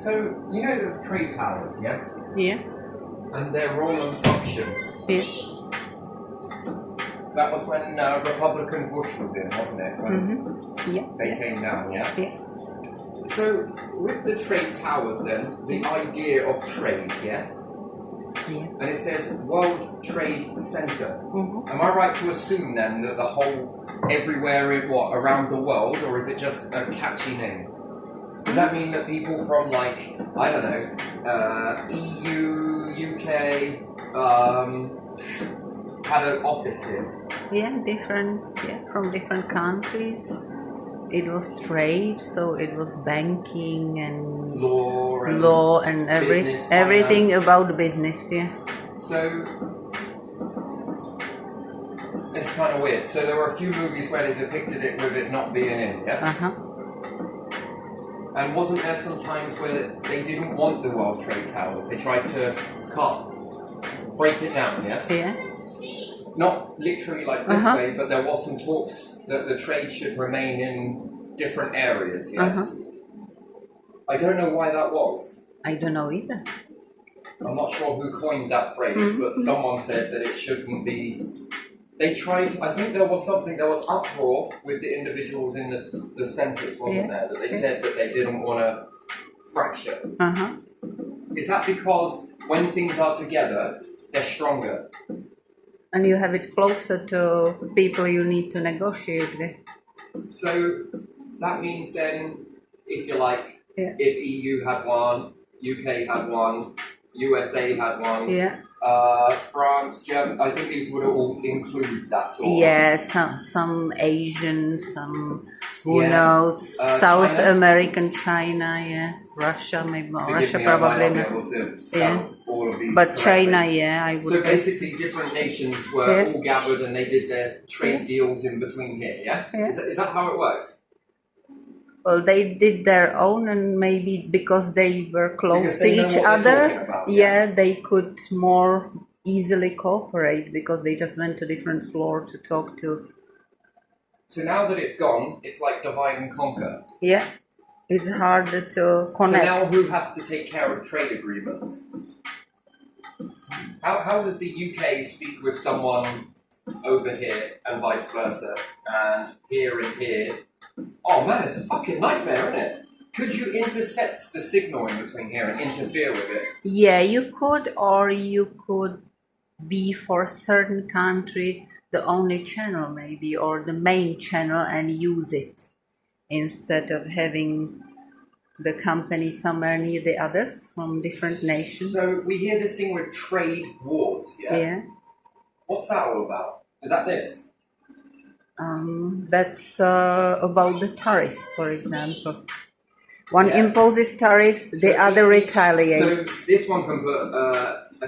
So, you know the trade towers, yes? Yeah. And their role and function. Yeah. That was when Republican Bush was in, wasn't it? When Yeah. they came down, yeah? Yeah. So, with the trade towers then, the idea of trade, yes? Yeah. And it says World Trade Center. Mm-hmm. Am I right to assume then that the whole, everywhere in what, around the world, or is it just a catchy name? Does that mean that people from like, I don't know, EU, UK, had an office here? Yeah, from different countries. It was trade, so it was banking and Law and business, everything finance. about business. Yeah. So, it's kind of weird. So there were a few movies where they depicted it with it not being in, yes? Uh-huh. And wasn't there some times where they didn't want the World Trade Towers? They tried to break it down, yes? Yeah. Not literally like this Uh-huh. way, but there was some talks that the trade should remain in different areas, yes? Uh-huh. I don't know why that was. I don't know either. I'm not sure who coined that phrase, but someone said that it shouldn't be. They tried, I think there was uproar with the individuals in the centres, wasn't there? That they said that they didn't want to fracture. Uh-huh. Is that because when things are together, they're stronger? And you have it closer to people you need to negotiate with. So that means then, if you like, Yeah. if EU had one, UK had one, USA had one, Yeah. France, Germany, I think these would all include that sort of. Yeah, some Asian, some who Yeah. knows, South China? American, China, yeah, Russia, maybe Forgive Russia me, I might probably not be not. able to scout Yeah. all of these But correctly. China, yeah, I would So guess. basically, different nations were Yeah. all gathered and they did their trade Yeah. deals in between here, yes? Yeah. Is that how it works? Well, they did their own, and maybe because they were close Because to they know each what they're other, talking about, yeah, they could more easily cooperate because they just went to different floor to talk to. So now that it's gone, it's like divide and conquer. Yeah, it's harder to So connect. now who has to take care of trade agreements? How does the UK speak with someone over here and vice versa, and here and here? Oh man, it's a fucking nightmare, isn't it? Could you intercept the signal in between here and interfere with it? Yeah, you could, or you could be for a certain country the only channel maybe, or the main channel, and use it instead of having the company somewhere near the others from different nations. So we hear this thing with trade wars, yeah? Yeah. What's that all about? Is that this? That's about the tariffs, for example. One Yeah. imposes tariffs, the So other each- retaliates. So this one can put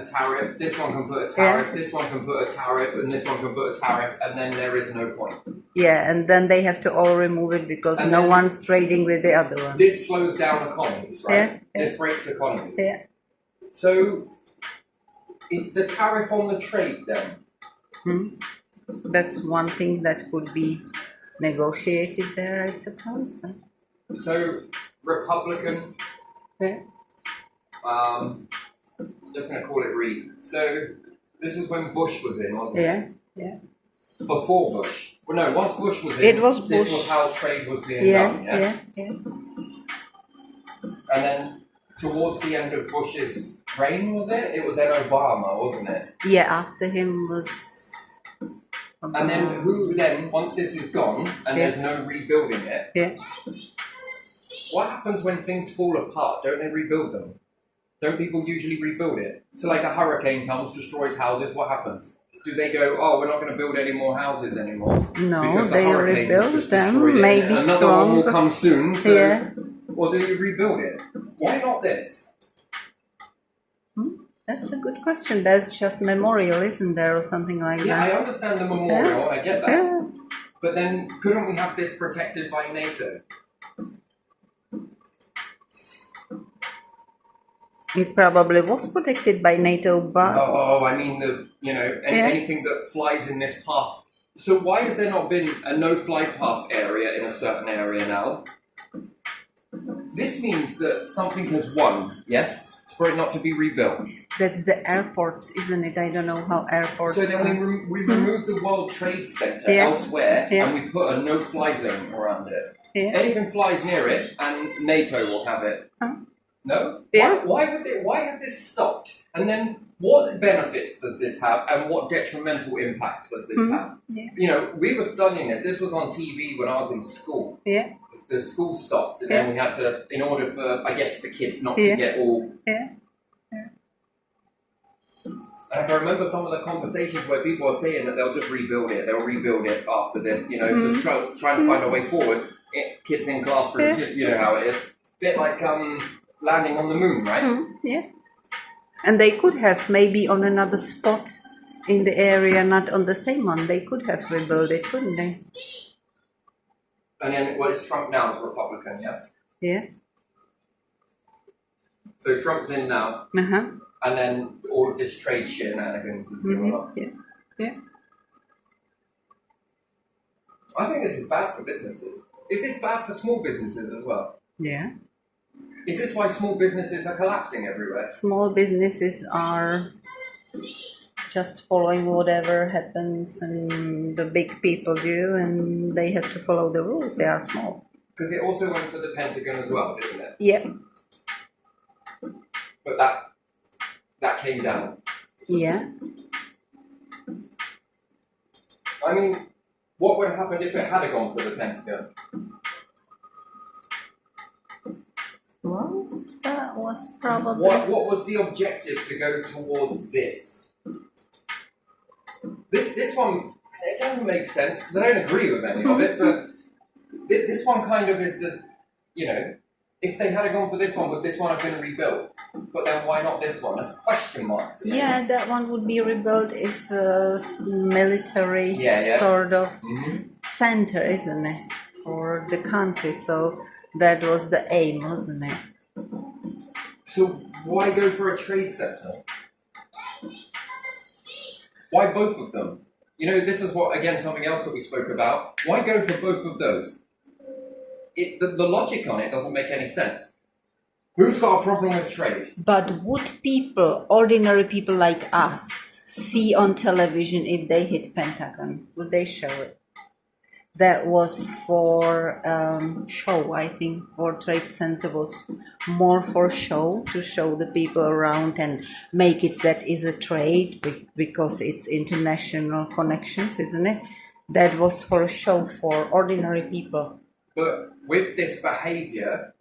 a tariff, this one can put a tariff, this one can put a tariff, and this one can put a tariff, and then there is no point. Yeah, and then they have to all remove it because And no then- one's trading with the other one. This slows down economies, right? Yeah, yeah. This breaks economies. Yeah. So is the tariff on the trade then? That's one thing that could be negotiated there, I suppose. So Republican, Yeah. just going to call it Reed. So this was when Bush was in, wasn't it? Yeah, yeah. Before Bush. Well, no, once Bush was in, It was this Bush. was how trade was being Yeah, done, yes? yeah, yeah. And then towards the end of Bush's reign, was it? It was then Obama, wasn't it? Yeah, after him was... And then who then, once this is gone and Yeah. there's no rebuilding it, Yeah. what happens when things fall apart? Don't they rebuild them? Don't people usually rebuild it? So like a hurricane comes, destroys houses, what happens? Do they go, oh, we're not going to build any more houses anymore? No, because the they hurricane has rebuild just them, destroyed it. maybe Another one will stronger. come soon, so... Yeah. Or do you rebuild it? Why not this? That's a good question. There's just memorial, isn't there, or something like Yeah, I that? understand the memorial, I get that. Yeah. But then, couldn't we have this protected by NATO? It probably was protected by NATO, but Oh, I mean, anything that flies in this path. So why has there not been a no-fly path area in a certain area now? this means that something has won, yes, for it not to be rebuilt. That's the airports, isn't it? I don't know how airports. So then we remove the World Trade Center elsewhere, and we put a no-fly zone around it. Yeah. Anything flies near it, and NATO will have it. Huh? No? Yeah. Why has this stopped? And then what benefits does this have, and what detrimental impacts does this have? Yeah. You know, we were studying this. This was on TV when I was in school. Yeah. The school stopped, and then we had to, in order for, I guess, the kids not to get all... Yeah. I can remember some of the conversations where people are saying that they'll just rebuild it. They'll rebuild it after this, you know, just trying to find a way forward. Kids in classrooms, you know how it is. Bit like landing on the moon, right? Yeah. And they could have maybe on another spot in the area, not on the same one. They could have rebuilt it, couldn't they? And then, well, it's Trump now as Republican, yes? Yeah. So Trump's in now. Uh-huh. And then all of this trade shenanigans is going on. Yeah. Yeah. I think this is bad for businesses. Is this bad for small businesses as well? Yeah. Is this why small businesses are collapsing everywhere? Small businesses are just following whatever happens and the big people do, and they have to follow the rules. They are small. Because it also went for the Pentagon as well, didn't it? Yeah. But that came down. Yeah. I mean, what would have happened if it had gone for the Pentagon? Well, that was probably... What was the objective to go towards this? This one, it doesn't make sense because I don't agree with any of it, but this one kind of is the, you know, if they had gone for this one, would this one have been rebuilt? But then why not this one? That's a question mark. Yeah, that one would be rebuilt. It's a military sort of center, isn't it, for the country? So that was the aim, wasn't it? So why go for a trade center? Why both of them? You know, this is what, again, something else that we spoke about. Why go for both of those? The logic on it doesn't make any sense. Who's got a problem with trade? But would people, ordinary people like us, see on television if they hit Pentagon? Would they show it? That was for show, I think. World Trade Center was more for show, to show the people around and make it that is a trade because it's international connections, isn't it? That was for a show for ordinary people. But with this behavior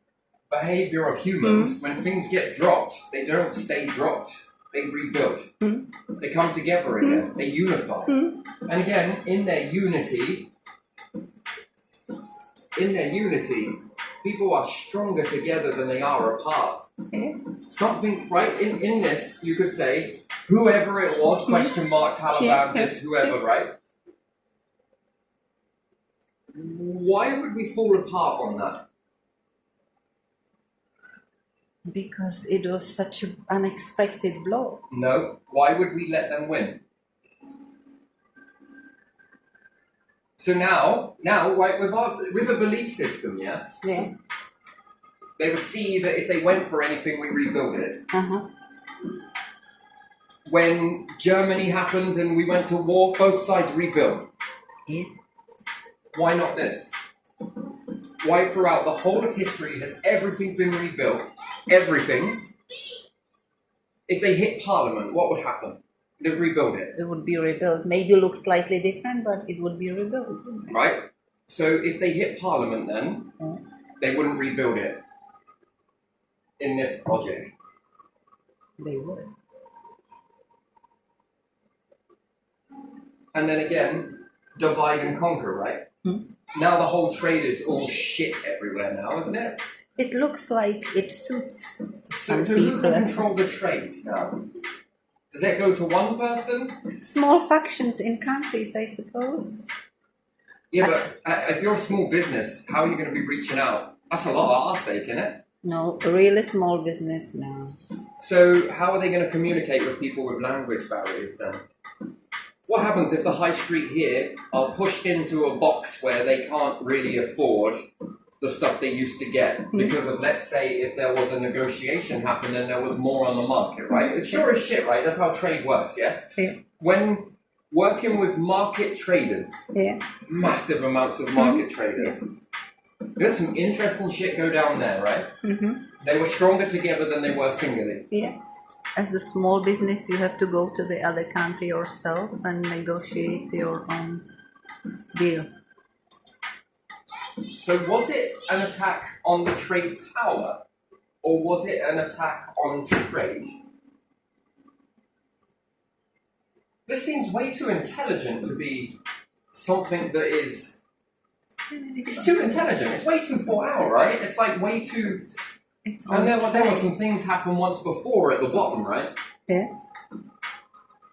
of humans, when things get dropped, they don't stay dropped. They rebuild. They come together again. They unify. And again, in their unity, people are stronger together than they are apart. Something, right, in this, you could say, whoever it was, question mark, Taliban, this, whoever, right? Why would we fall apart on that? Because it was such an unexpected blow. No. Why would we let them win? So now, right, with a belief system, yeah, they would see that if they went for anything, we rebuild it. When Germany happened and we went to war, both sides rebuilt. Yeah. Why not this? Why throughout the whole of history has everything been rebuilt? Everything. If they hit Parliament, what would happen? They'd rebuild it. It would be rebuilt. Maybe look slightly different, but it would be rebuilt. Right? So if they hit Parliament then, they wouldn't rebuild it. In this logic. They would. And then again, divide and conquer, right? Now the whole trade is all shit everywhere now, isn't it? It looks like it suits some So people. who can control the trade now? Does that go to one person? Small factions in countries, I suppose. Yeah, but if you're a small business, how are you going to be reaching out? That's a lot of our sake, isn't it? No, really small business, no. So how are they going to communicate with people with language barriers then? What happens if the high street here are pushed into a box where they can't really afford the stuff they used to get because of, let's say, if there was a negotiation happened and there was more on the market, right? It's sure as shit, right? That's how trade works, yes? Yeah. When working with market traders, Yeah. massive amounts of market traders, there's some interesting shit go down there, right? They were stronger together than they were singly. Yeah. As a small business, you have to go to the other country yourself and negotiate your own deal. So was it an attack on the trade tower, or was it an attack on trade? This seems way too intelligent to be something that is... It's too intelligent. It's way too 4 hour, right? It's like way too... And there were some things happen once before at the bottom, right? Yeah.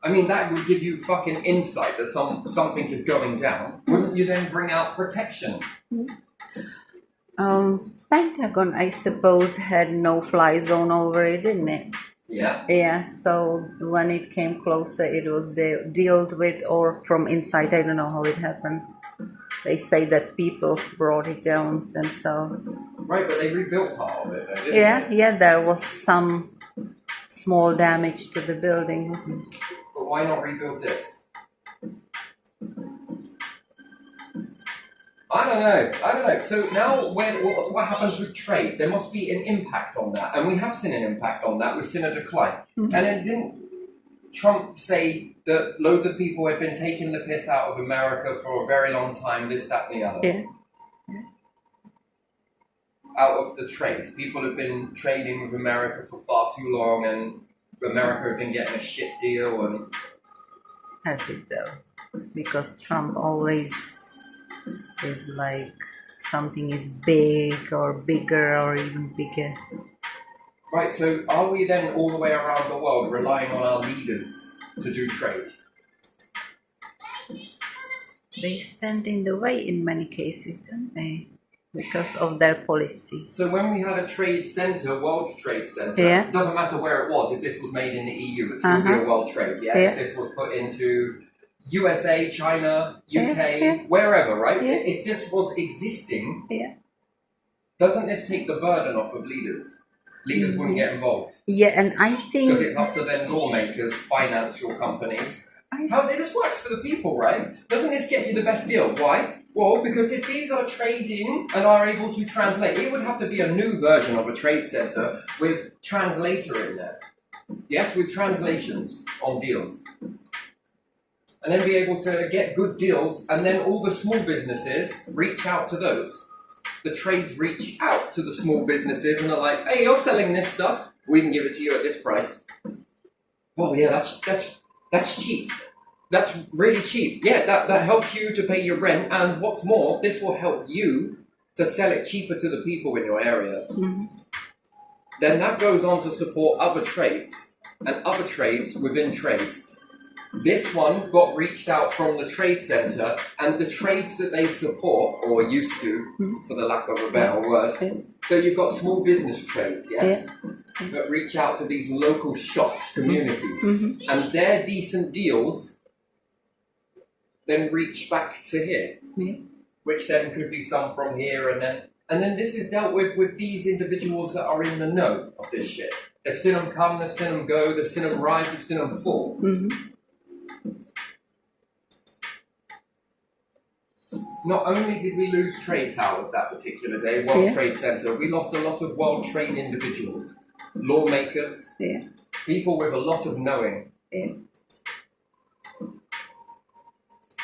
I mean, that would give you fucking insight that something is going down. Wouldn't you then bring out protection? Pentagon, I suppose, had no fly zone over it, didn't it? Yeah. Yeah, so when it came closer, it was dealt with, or from inside, I don't know how it happened. They say that people brought it down themselves. Right, but they rebuilt part of it, didn't they? Yeah, there was some small damage to the building, wasn't it? But why not rebuild this? I don't know. So now, what happens with trade? There must be an impact on that, and we have seen an impact on that. We've seen a decline. And then didn't Trump say that loads of people had been taking the piss out of America for a very long time, this, that, and the other? Yeah. Out of the trade. People have been trading with America for far too long, and America has been getting a shit deal. And Has it though? Because Trump always is like something is big or bigger or even biggest. Right, so are we then all the way around the world relying on our leaders to do trade? They stand in the way in many cases, don't they? Because of their policies. So when we had a trade centre, World Trade Centre, Yeah. it doesn't matter where it was. If this was made in the EU, it'd still be a world trade, yeah? Yeah. If this was put into USA, China, UK, Yeah. wherever, right? Yeah. If this was existing, Yeah. doesn't this take the burden off of leaders? Leaders wouldn't get involved. Yeah, and I think Because it's up to their lawmakers, financial companies. How this works for the people, right? Doesn't this get you the best deal? Why? Well, because if these are trading and are able to translate, it would have to be a new version of a trade center with translator in there. Yes, with translations on deals. And then be able to get good deals, and then all the small businesses reach out to those. The trades reach out to the small businesses and are like, hey, you're selling this stuff, we can give it to you at this price. Well, yeah, that's cheap. That's really cheap. Yeah, that helps you to pay your rent, and what's more, this will help you to sell it cheaper to the people in your area. Then that goes on to support other trades, and other trades within trades. This one got reached out from the trade centre, and the trades that they support, or used to, for the lack of a better word. So you've got small business trades, yes? That reach out to these local shops, communities, and their decent deals then reach back to here, which then could be some from here, and then this is dealt with these individuals that are in the know of this shit. They've seen them come, they've seen them go, they've seen them rise, they've seen them fall. Not only did we lose trade towers that particular day, World Trade Center, we lost a lot of World Trade individuals, lawmakers, people with a lot of knowing.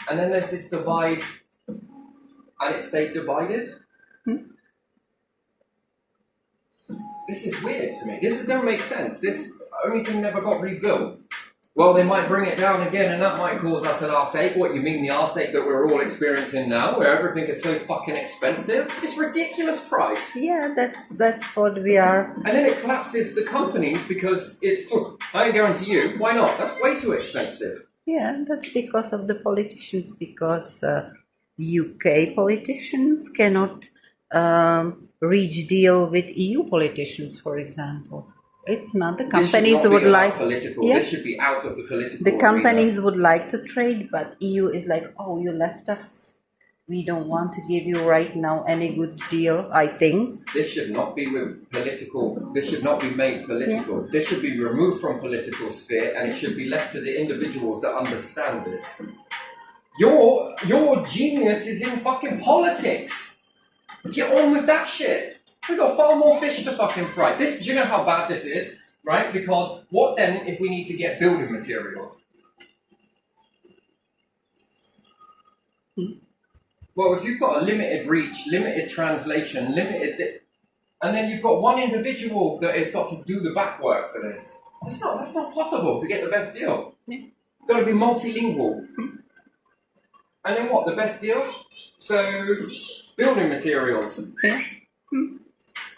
And then there's this divide, and it stayed divided. This is weird to me. This don't make sense. This only thing never got rebuilt. Well, they might bring it down again, and that might cause us an arse-ache. What, you mean the arse-ache that we're all experiencing now, where everything is so fucking expensive? It's ridiculous price. Yeah, that's what we are. And then it collapses the companies because it's, I guarantee you, why not? That's way too expensive. Yeah, that's because of the politicians, because UK politicians cannot reach deal with EU politicians, for example. It's not the companies would like political. This should be out of the political. The companies would like to trade, but EU is like, oh, you left us. we don't want to give you right now any good deal, I think. This should not be with political. This should not be made political. This should be removed from political sphere, and it should be left to the individuals that understand this. Your genius is in fucking politics. Get on with that shit. We've got far more fish to fucking fry. Do you know how bad this is? Right? Because what then if we need to get building materials? Well, if you've got a limited reach, limited translation, and then you've got one individual that has got to do the back work for this. That's not possible to get the best deal. You've got to be multilingual. And then what? The best deal? So, building materials.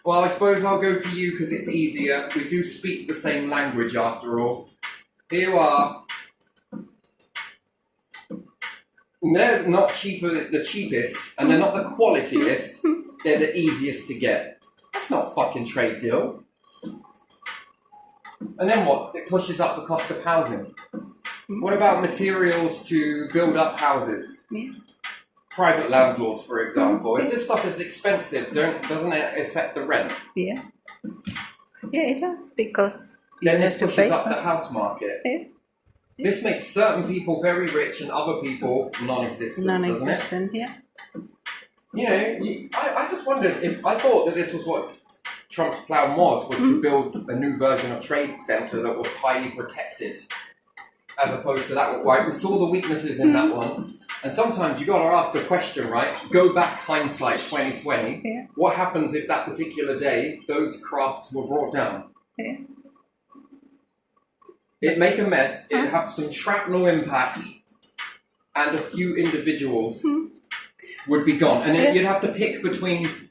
Well, I suppose I'll go to you because it's easier. We do speak the same language after all. Here you are. They're not the cheapest, and they're not the qualitiest. They're the easiest to get. That's not a fucking trade deal. And then what? It pushes up the cost of housing. What about materials to build up houses? Private landlords, for example. If this stuff is expensive, doesn't it affect the rent? Yeah, it does, because then this pushes up the house market. This makes certain people very rich and other people non-existent, doesn't it? Yeah. You know, I just wondered if I thought that this was what Trump's plan was to build a new version of trade center that was highly protected, as opposed to that one. Right? We saw the weaknesses in that one, and sometimes you got to ask the question, right? Go back, hindsight 2020. Yeah. What happens if that particular day those crafts were brought down? Yeah. It'd make a mess, it'd have some shrapnel impact, and a few individuals would be gone. And then you'd have to pick between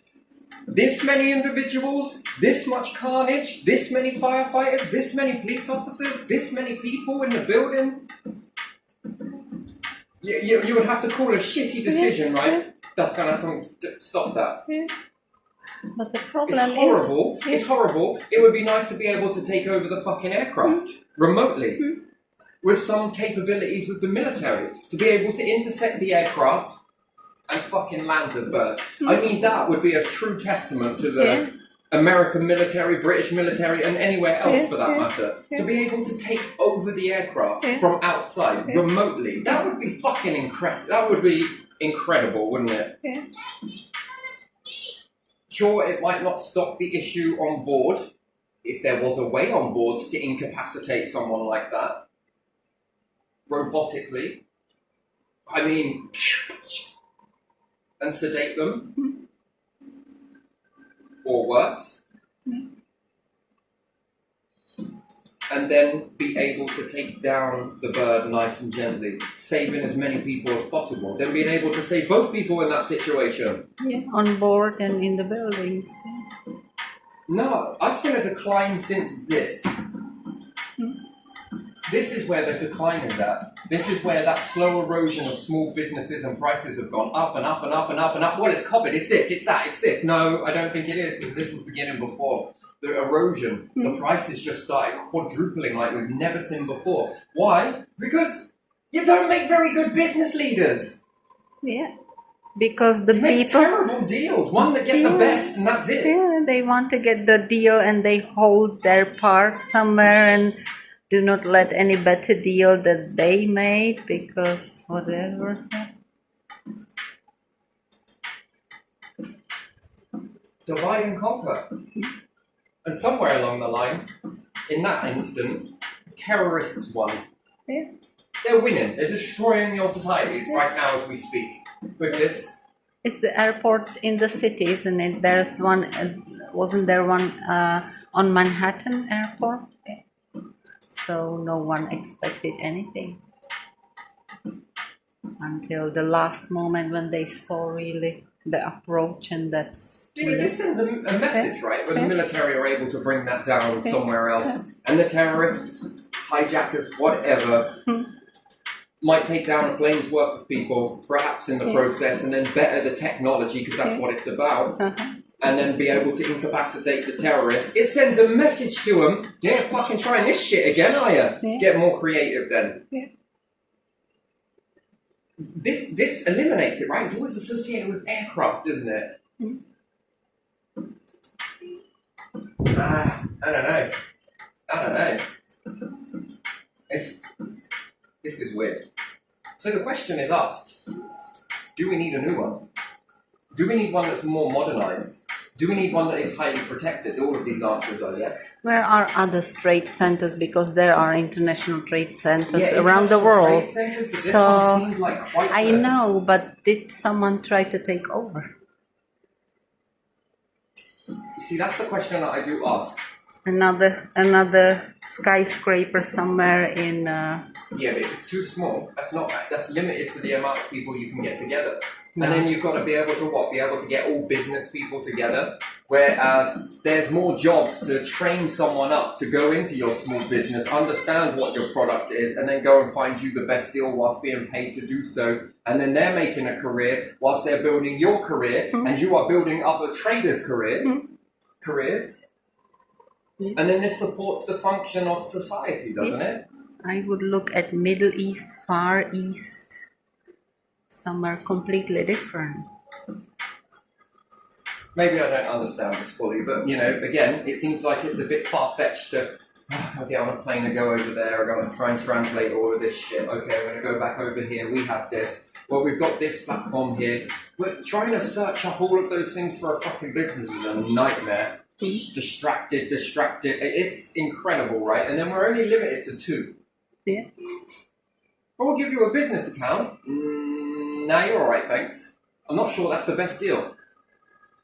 this many individuals, this much carnage, this many firefighters, this many police officers, this many people in the building. You would have to call a shitty decision, right? That's going to have to stop that. Yeah. But the problem It's horrible. It's horrible. It would be nice to be able to take over the fucking aircraft remotely with some capabilities with the military to be able to intercept the aircraft and fucking land the bird. I mean, that would be a true testament to the American military, British military, and anywhere else for that matter. To be able to take over the aircraft from outside remotely. That would be fucking incredible. That would be incredible, wouldn't it? Yeah. Sure, it might not stop the issue on board, if there was a way on board to incapacitate someone like that, robotically. I mean, and sedate them, or worse, and then be able to take down the bird nice and gently, saving as many people as possible. Then being able to save both people in that situation. Yeah, on board and in the buildings. Yeah. No, I've seen a decline since this. This is where the decline is at. This is where that slow erosion of small businesses and prices have gone up and up and up and up and up. Well, it's COVID, it's this, it's that, it's this. No, I don't think it is, because this was beginning before. The erosion, the prices just started quadrupling like we've never seen before. Why? Because you don't make very good business leaders. Yeah, because the You make people... terrible deals. One that get the best and that's it. Yeah, they want to get the deal and they hold their part somewhere and do not let any better deal that they made, because whatever. Divide and conquer. And somewhere along the lines, in that instant, terrorists won. Yeah. They're winning. They're destroying your societies right now as we speak. With this. It's the airports in the city, isn't it? There's one, wasn't there one on Manhattan airport? Yeah. So no one expected anything until the last moment when they saw really the approach, and that's... This sends a message, right? When the military are able to bring that down somewhere else, and the terrorists, hijackers, whatever, might take down a plane's worth of people, perhaps in the process, and then better the technology, because that's what it's about, and then be able to incapacitate the terrorists. It sends a message to them, you ain't fucking trying this shit again, are you? Get more creative then. this eliminates it, right? It's always associated with aircraft, isn't it? I don't know. This is weird. So the question is asked, do we need a new one? Do we need one that's more modernized? Do we need one that is highly protected? All of these answers are yes. Where are other trade centers? Because there are international trade centers Yeah, around the international world. trade centers, but this So one seemed like quite I the- know, but did someone try to take over? You see, that's the question that I do ask. Another skyscraper somewhere in. Yeah, but if it's too small, that's limited to the amount of people you can get together. And then you've got to be able to what? Be able to get all business people together. Whereas there's more jobs to train someone up to go into your small business, understand what your product is, and then go and find you the best deal whilst being paid to do so. And then they're making a career whilst they're building your career, and you are building other traders' careers. And then this supports the function of society, doesn't it? I would look at Middle East, Far East, somewhere completely different. Maybe I don't understand this fully, but you know, again, it seems like it's a bit far-fetched to I'll get on a plane and go over there, I'm going to try and translate all of this shit. Okay, I'm going to go back over here, we have this. Well, we've got this platform here. We're trying to search up all of those things for a fucking business is a nightmare. Distracted. It's incredible, right? And then we're only limited to 2. Yeah. But we'll give you a business account. Nah, you're alright, thanks. I'm not sure that's the best deal.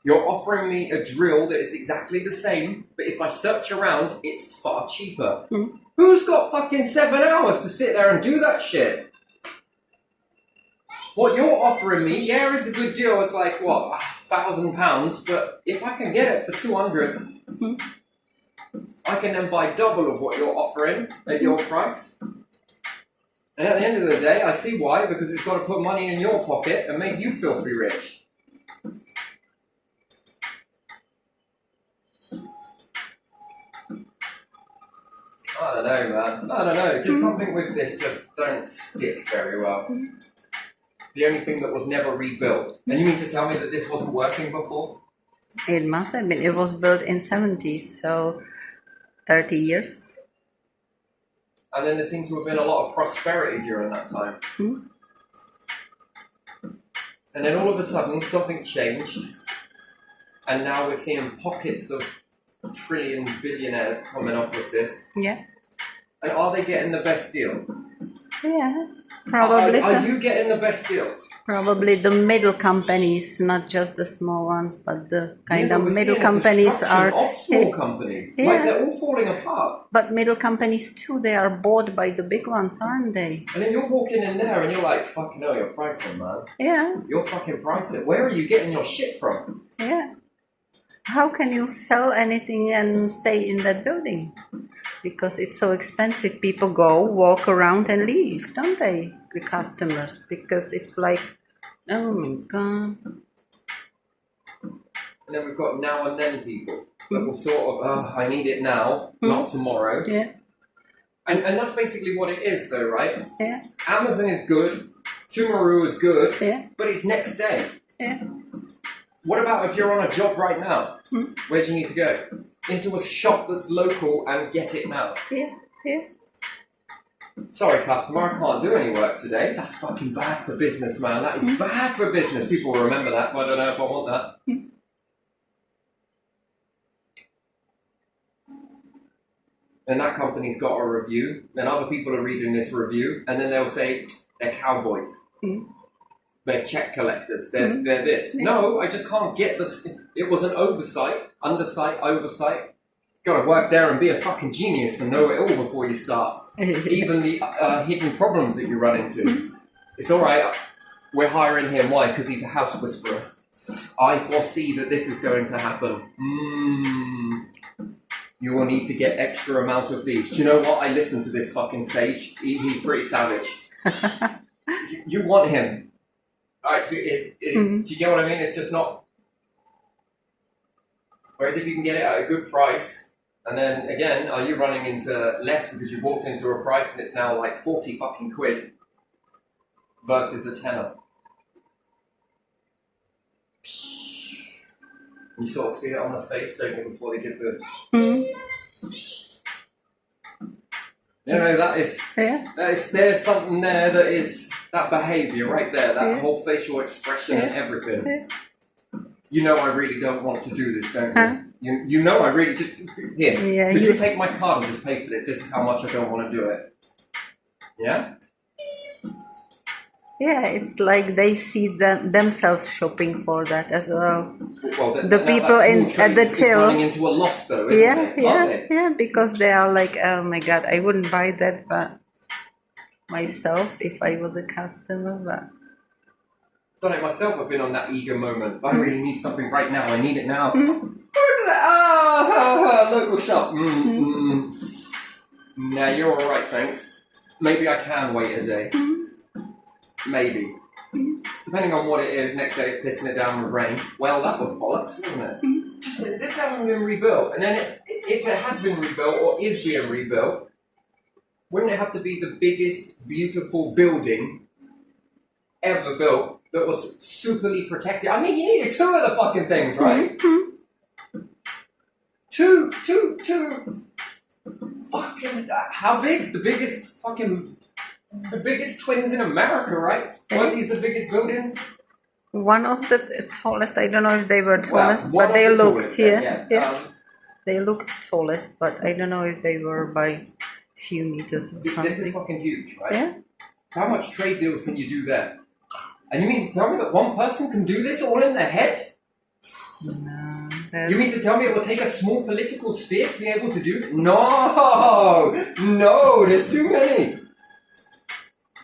You're offering me a drill that is exactly the same, but if I search around, it's far cheaper. Who's got fucking 7 hours to sit there and do that shit? What you're offering me, yeah, is a good deal. It's like, what, £1,000, but if I can get it for 200, I can then buy double of what you're offering at your price. And at the end of the day, I see why, because it's got to put money in your pocket and make you filthy rich. I don't know, man. I don't know. Just something with this just don't stick very well. The only thing that was never rebuilt. And you mean to tell me that this wasn't working before? It must have been. It was built in 70s, so 30 years. And then there seemed to have been a lot of prosperity during that time. And then all of a sudden, something changed. And now we're seeing pockets of trillion billionaires coming off with this. Yeah. And are they getting the best deal? Yeah. Probably. Are you getting the best deal? Probably the middle companies, not just the small ones, but the kind of we're middle seeing a companies destruction are. of small companies. Yeah. Like they're all falling apart. But middle companies too, they are bought by the big ones, aren't they? And then you're walking in there and you're like, fucking hell, you're pricing, man. Yeah. You're fucking pricing. Where are you getting your shit from? Yeah. How can you sell anything and stay in that building? Because it's so expensive. People go, walk around and leave, don't they? The customers. Because it's like, oh my God. And then we've got now and then people that will sort of, I need it now, not tomorrow. Yeah. And that's basically what it is though, right? Yeah. Amazon is good, Tumaru is good, Yeah. but it's next day. Yeah. What about if you're on a job right now? Where do you need to go? Into a shop that's local and get it now. Yeah. Yeah. Sorry, customer, I can't do any work today. That's fucking bad for business, man. That is bad for business. People will remember that, but I don't know if I want that. And that company's got a review, then other people are reading this review, and then they'll say, they're cowboys. They're check collectors. They're this. No, I just can't get this. It was an oversight. Gotta work there and be a fucking genius and know it all before you start. Even the hidden problems that you run into. It's alright. We're hiring him. Why? Because he's a house whisperer. I foresee that this is going to happen. You will need to get extra amount of these. Do you know what? I listened to this fucking sage. He's pretty savage. You want him. Alright, do you get what I mean? It's just not... Whereas if you can get it at a good price, and then again, are you running into less because you've walked into a price and it's now like 40 fucking quid? versus a tenner. You sort of see it on the face, don't you, before they give the... That is... Yeah. There's something there that is... That behaviour right there, that Yeah. whole facial expression and everything. Yeah. You know I really don't want to do this, don't you? You know I really just... Here, Yeah, could you take my card and just pay for this? This is how much I don't want to do it. Yeah? Yeah, it's like they see themselves shopping for that as well. Well, The people at the till. running into a loss, though, isn't it? Aren't they? Yeah, because they are like, oh my god, I wouldn't buy that, but myself if I was a customer. But I've done it myself. I've been on that eager moment. I really need something right now. I need it now. Look at that! Local shop. Nah, you're all right, thanks. Maybe I can wait a day. Maybe. Depending on what it is, next day it's pissing it down with rain. Well, that was bollocks, wasn't it? Just, this hasn't been rebuilt. And then if it had been rebuilt or is being rebuilt, wouldn't it have to be the biggest, beautiful building ever built that was superly protected? I mean, you needed two of the fucking things, right? Two. Fucking, how big? The biggest twins in America, right? Weren't these the biggest buildings? one of the tallest, I don't know if they were tallest, Well, but they looked, tallest, yeah. They looked tallest, but I don't know if they were by few meters or something. This is fucking huge, right? Yeah. So how much trade deals can you do there? And you mean to tell me that one person can do this all in their head? No. You mean to tell me it will take a small political sphere to be able to do it? No, there's too many.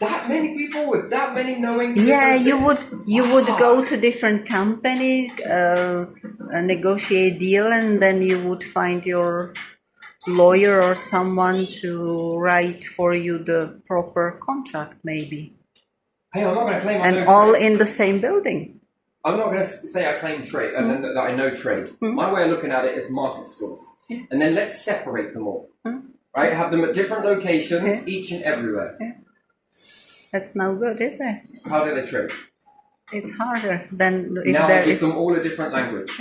That many people with that many knowing. Yeah, you would go to different company, negotiate deal, and then you would find your lawyer or someone to write for you the proper contract, maybe. Hey, I'm not going to claim I And know all trade. in the same building. I'm not going to say I claim trade and that I know trade. My way of looking at it is market stores, and then let's separate them all. Right, have them at different locations, each and everywhere. That's no good, is it? How do they trade? It's harder than if Now there I give is. them all a different language.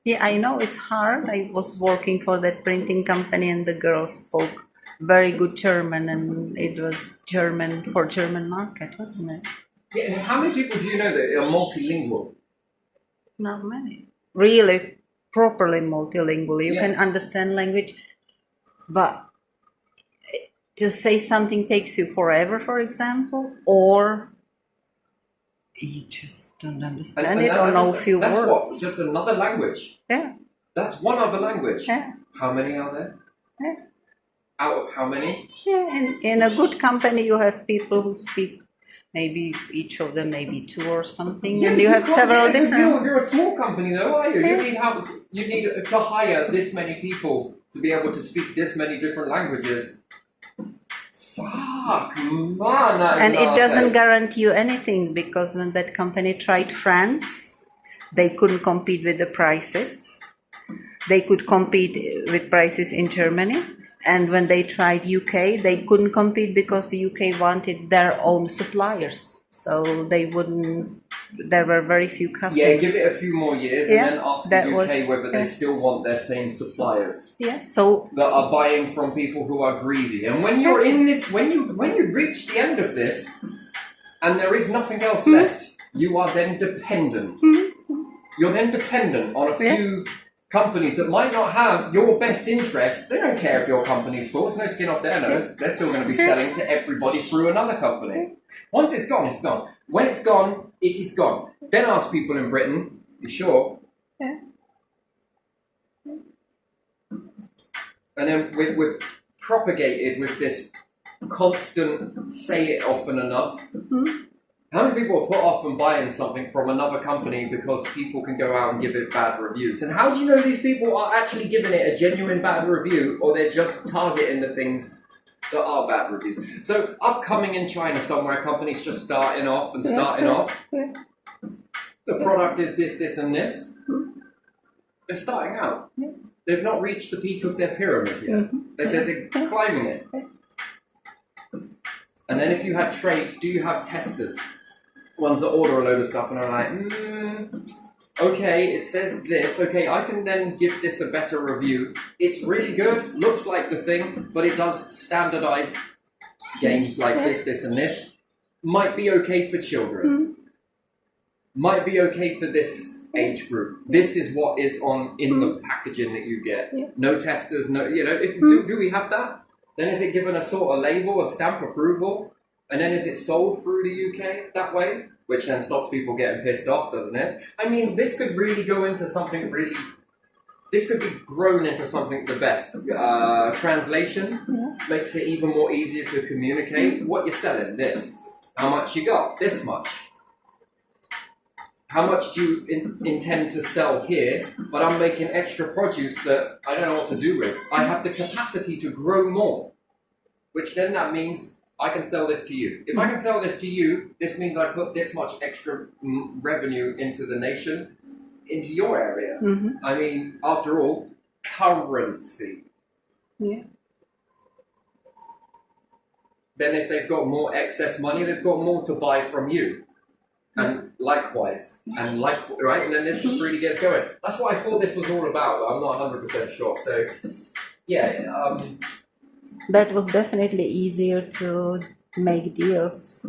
Yeah, I know it's hard. I was working for that printing company, and the girls spoke very good German, and it was German for German market, wasn't it? Yeah, and how many people do you know that are multilingual? Not many. Really, properly multilingual. You can understand language, but to say something takes you forever, for example, or you just don't understand it or know few words. That's what, just another language. Yeah. That's one other language. Yeah. How many are there? Yeah. Out of how many? Yeah, and in a good company you have people who speak maybe each of them maybe two or something, and you have several different. Deal if you're a small company, though, are you? You need to hire this many people to be able to speak this many different languages. Fuck, man, and it doesn't guarantee you anything, because when that company tried France, they couldn't compete with the prices. They could compete with prices in Germany. And when they tried UK, they couldn't compete because the UK wanted their own suppliers. So they wouldn't, there were very few customers. Yeah, give it a few more years and then ask the UK whether they still want their same suppliers. Yeah, so that are buying from people who are greedy. And when you're in this, when you reach the end of this, and there is nothing else left, you are then dependent. You're then dependent on a few companies that might not have your best interests. They don't care if your company's full. It's no skin off their nose. They're still going to be selling to everybody through another company. Once it's gone, it's gone. When it's gone, it is gone. Then ask people in Britain, you sure? Yeah. And then we're propagated with this constant say it often enough. How many people are put off from buying something from another company because people can go out and give it bad reviews? And how do you know these people are actually giving it a genuine bad review, or they're just targeting the things that are bad reviews? So upcoming in China somewhere, companies just starting off. The product is this, this and this. They're starting out. They've not reached the peak of their pyramid yet. They're climbing it. And then if you had trades, do you have testers? Ones that order a load of stuff and are like, okay, it says this. Okay, I can then give this a better review. It's really good, looks like the thing, but it does standardized games like this, and this. Might be okay for children. Might be okay for this age group. This is what is in the packaging that you get. No testers, no, if do we have that? Then is it given a sort of label, a stamp approval? And then is it sold through the UK that way? Which then stops people getting pissed off, doesn't it? I mean, this could really go into something really... This could be grown into something the best. Translation makes it even more easier to communicate. What you're selling, this. How much you got? This much. How much do you intend to sell here? But I'm making extra produce that I don't know what to do with. I have the capacity to grow more. Which then that means I can sell this to you. If I can sell this to you, this means I put this much extra revenue into the nation, into your area. I mean, after all, currency. Yeah. Then if they've got more excess money, they've got more to buy from you. And likewise. Right? And then this just really gets going. That's what I thought this was all about, but I'm not 100% sure. So, yeah. That was definitely easier to make deals.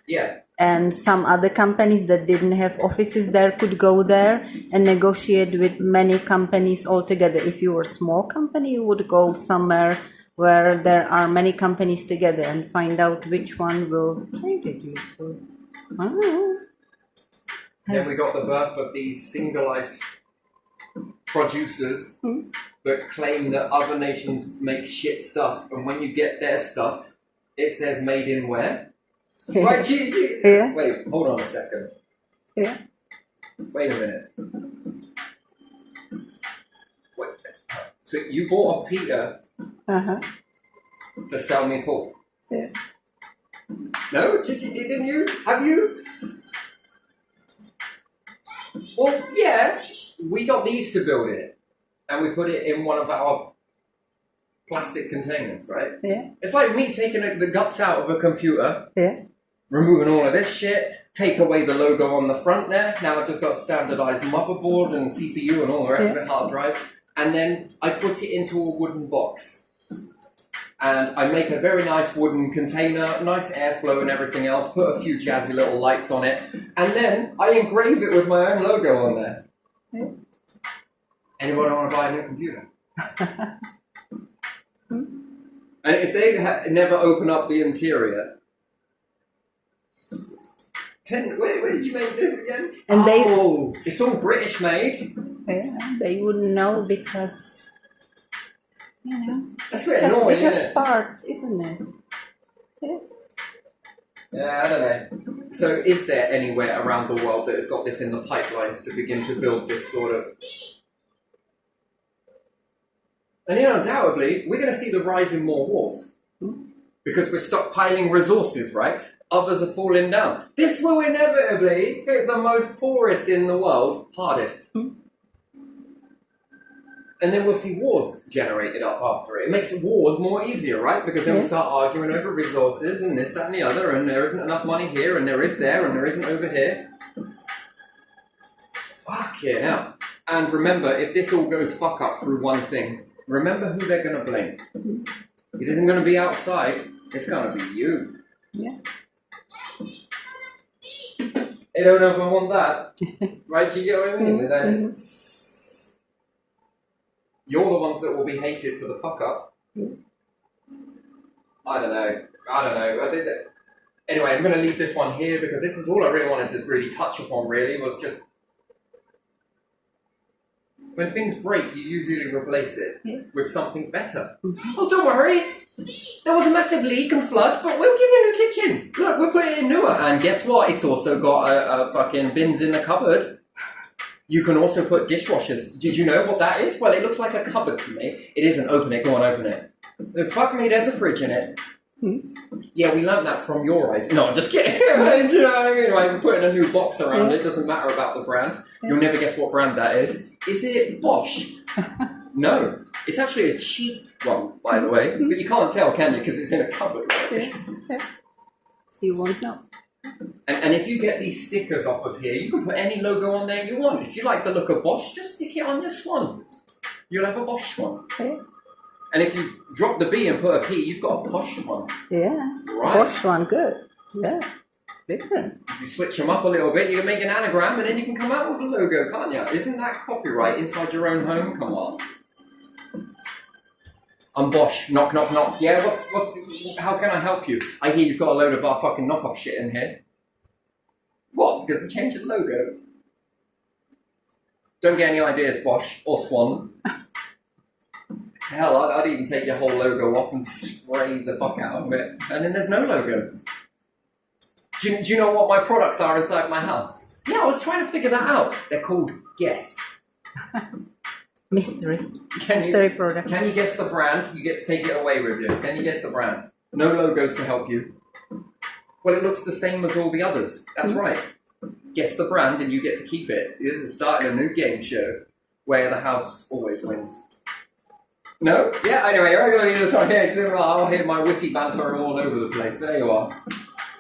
Yeah. And some other companies that didn't have offices there could go there and negotiate with many companies altogether. If you were a small company, you would go somewhere where there are many companies together and find out which one will trade with you. So, I don't know. Then we got the birth of these singleized producers that claim that other nations make shit stuff, and when you get their stuff, it says made in where? Right, Yeah. Wait, hold on a second. Yeah. Wait a minute. Wait. So you bought off Peter to sell me Paul? Yeah. No? Didn't you? Have you? Well, yeah. We got these to build it, and we put it in one of our plastic containers, right? Yeah. It's like me taking the guts out of a computer, removing all of this shit, take away the logo on the front there. Now I've just got standardized motherboard and CPU and all the rest of it, hard drive, and then I put it into a wooden box. And I make a very nice wooden container, nice airflow and everything else, put a few jazzy little lights on it, and then I engrave it with my own logo on there. Yeah. Anyone want to buy a new computer? And if they never open up the interior, where did you make this again? And it's all British made. Yeah, they wouldn't know because, That's a bit annoying, it's just isn't it? parts, isn't it? Yeah. Yeah, I don't know. So is there anywhere around the world that has got this in the pipelines to begin to build this sort of... And undoubtedly, we're going to see the rise in more wars. Because we're stockpiling resources, right? Others are falling down. This will inevitably hit the most poorest in the world hardest. And then we'll see wars generated up after it. It makes wars more easier, right? Because then we start arguing over resources and this, that, and the other, and there isn't enough money here, and there is there, and there isn't over here. Fuck yeah, now. And remember, if this all goes fuck up through one thing, remember who they're going to blame. It isn't going to be outside, it's going to be you. Yeah. I don't know if I want that. Right, you get what I mean? You're the ones that will be hated for the fuck up. I don't know. I think that... Anyway, I'm going to leave this one here because this is all I really wanted to really touch upon, really, was just... When things break, you usually replace it with something better. Oh, don't worry. There was a massive leak and flood, but we'll give you a new kitchen. Look, we'll put it in newer. And guess what? It's also got a fucking bins in the cupboard. You can also put dishwashers. Did you know what that is? Well, it looks like a cupboard to me. It isn't. Open it. Go on, open it. Fuck me, there's a fridge in it. Yeah, we learned that from your eyes. No, I'm just kidding. Do you know what I mean? Like, we're putting a new box around it. Doesn't matter about the brand. You'll never guess what brand that is. Is it Bosch? No. It's actually a cheap one, by the way, but you can't tell, can you? Because it's in a cupboard. Right? You won't know. And if you get these stickers off of here, you can put any logo on there you want. If you like the look of Bosch, just stick it on your swan. You'll have a Bosch swan. Yeah. And if you drop the B and put a P, you've got a Posh swan. Yeah. Right. Bosch one, good. Yeah. Different. If you switch them up a little bit, you can make an anagram and then you can come out with a logo, can't you? Isn't that copyright inside your own home? Come on. I'm Bosch. Knock, knock, knock. Yeah, how can I help you? I hear you've got a load of our fucking knockoff shit in here. What? Because they changed the logo. Don't get any ideas, Bosch or Swan. Hell, I'd even take your whole logo off and spray the fuck out of it. And then there's no logo. Do you know what my products are inside my house? Yeah, I was trying to figure that out. They're called Guess. Mystery. Mystery product. Can you guess the brand? You get to take it away with you. Can you guess the brand? No logos to help you. Well, it looks the same as all the others. That's right. Guess the brand and you get to keep it. This is starting a new game show where the house always wins. No? Yeah, anyway, you're going to do this on here. I'll hear my witty banter all over the place. There you are.